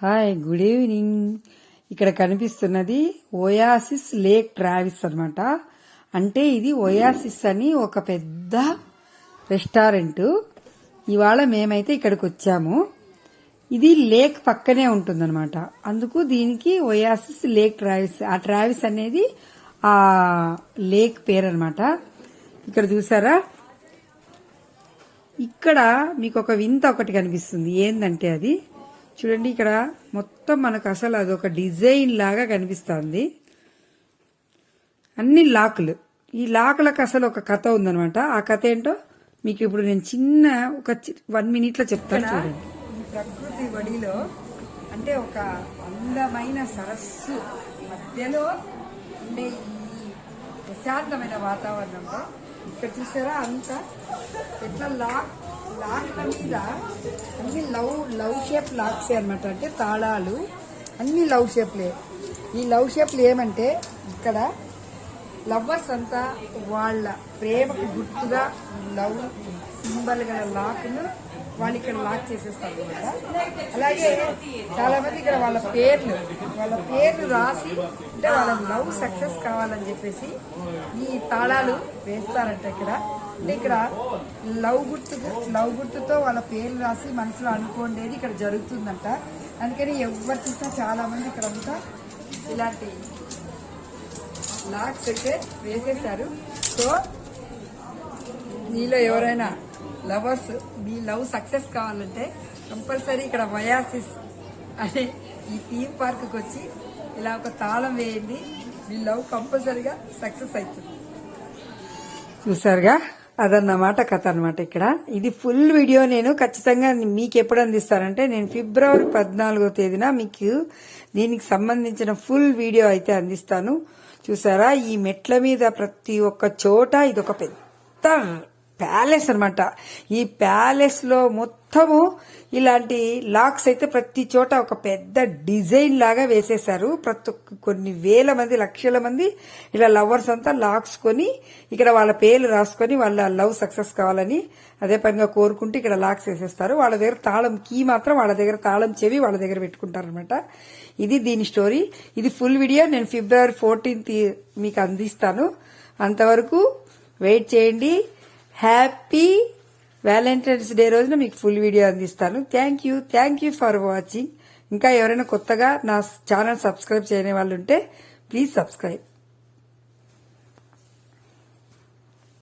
Hi, good evening. ఇక్కడ కనిపిస్తున్నది Oasis lake Travis అన్నమాట. అంటే ఇది ఓయాసిస్ అని ఒక పెద్ద రెస్టారెంట్. ఇవాళ మేమైతే ఇక్కడికి వచ్చాము. ఇది లేక్ పక్కనే ఉంటుందన్నమాట. అందుకు దీనికి ఓయాసిస్ లేక్ ట్రావిస్. ఆ ట్రావిస్ అనేది ఆ లేక్ పేరు అనమాట. ఇక్కడ చూసారా, ఇక్కడ మీకు ఒక వింత ఒకటి కనిపిస్తుంది. ఏందంటే అది చూడండి, ఇక్కడ మొత్తం మనకు అసలు అదొక డిజైన్ లాగా కనిపిస్తుంది. అన్ని లాకులు. ఈ లాకులకు అసలు ఒక కథ ఉందనమాట. ఆ కథ ఏంటో మీకు ఇప్పుడు నేను చిన్న ఒక 1 minute లో చెప్తాను. చూడండి, ఈ ప్రకృతి వడిలో అంటే ఒక అందమైన సరస్సు మధ్యలో ఉండే ఈ ప్రశాంతమైన వాతావరణంలో ఇక్కడ చూసారా అంతా ఎట్లా లాక్ల మీద అన్ని లవ్ షేప్ లాక్స్ అనమాట. అంటే తాళాలు అన్ని లవ్ షేప్లే. ఈ లవ్ షేప్లు ఏమంటే ఇక్కడ లవ్వర్స్ అంతా వాళ్ళ ప్రేమకు గుర్తుగా లవ్ సింబల్ గల లాక్ను వాళ్ళు ఇక్కడ లాక్ చేసేస్తారు అనమాట. అలాగే చాలా మంది ఇక్కడ వాళ్ళ పేర్లు రాసి, అంటే వాళ్ళ లవ్ సక్సెస్ కావాలని చెప్పేసి ఈ తాళాలు వేస్తారంట ఇక్కడ. అంటే ఇక్కడ లవ్ గుర్తుతో వాళ్ళ పేర్లు రాసి మనసులో అనుకోండేది ఇక్కడ జరుగుతుందంట. అందుకని ఎవరు చూసినా చాలా మంది ఇక్కడ అంతా ఇలాంటి లాక్స్ అయితే వేసేసారు. సో మీలో ఎవరైనా లవర్స్ మీ లవ్ సక్సెస్ కావాలంటే కంపల్సరీ ఇక్కడ ఓయాసిస్ అనే ఈ థీమ్ పార్క్కి వచ్చి ఇలా ఒక తాళం వేయండి. మీ లవ్ కంపల్సరీగా సక్సెస్ అవుతుంది. చూసారుగా, అదన్నమాట కథ అనమాట. ఇక్కడ ఇది ఫుల్ వీడియో నేను ఖచ్చితంగా మీకు ఎప్పుడు అందిస్తానంటే నేను February 14వ తేదీన మీకు దీనికి సంబంధించిన ఫుల్ వీడియో అయితే అందిస్తాను. చూసారా, ఈ మెట్ల మీద ప్రతి ఒక్క చోట ఇదొక పెద్ద ప్యాలెస్ అనమాట. ఈ ప్యాలెస్ లో మొత్తము ఇలాంటి లాక్స్ అయితే ప్రతి చోట ఒక పెద్ద డిజైన్ లాగా వేసేశారు. కొన్ని వేల మంది, లక్షల మంది ఇలా లవర్స్ అంతా లాక్స్ కొని ఇక్కడ వాళ్ళ పేర్లు రాసుకొని వాళ్ళ లవ్ సక్సెస్ కావాలని అదే పనిగా కోరుకుంటూ ఇక్కడ లాక్స్ వేసేస్తారు. వాళ్ళ దగ్గర తాళం కీ మాత్రం వాళ్ళ దగ్గర, తాళం చెవి వాళ్ళ దగ్గర పెట్టుకుంటారు అనమాట. ఇది దీని స్టోరీ. ఇది ఫుల్ వీడియో నేను February 14th మీకు అందిస్తాను. అంతవరకు వెయిట్ చేయండి. హ్యాపీ వ్యాలంటైన్స్ డే రోజున మీకు ఫుల్ వీడియో అందిస్తాను. Thank you for watching. ఇంకా ఎవరైనా కొత్తగా నా ఛానల్ సబ్స్క్రైబ్ చేయని వాళ్ళు ఉంటే ప్లీజ్ సబ్స్క్రైబ్.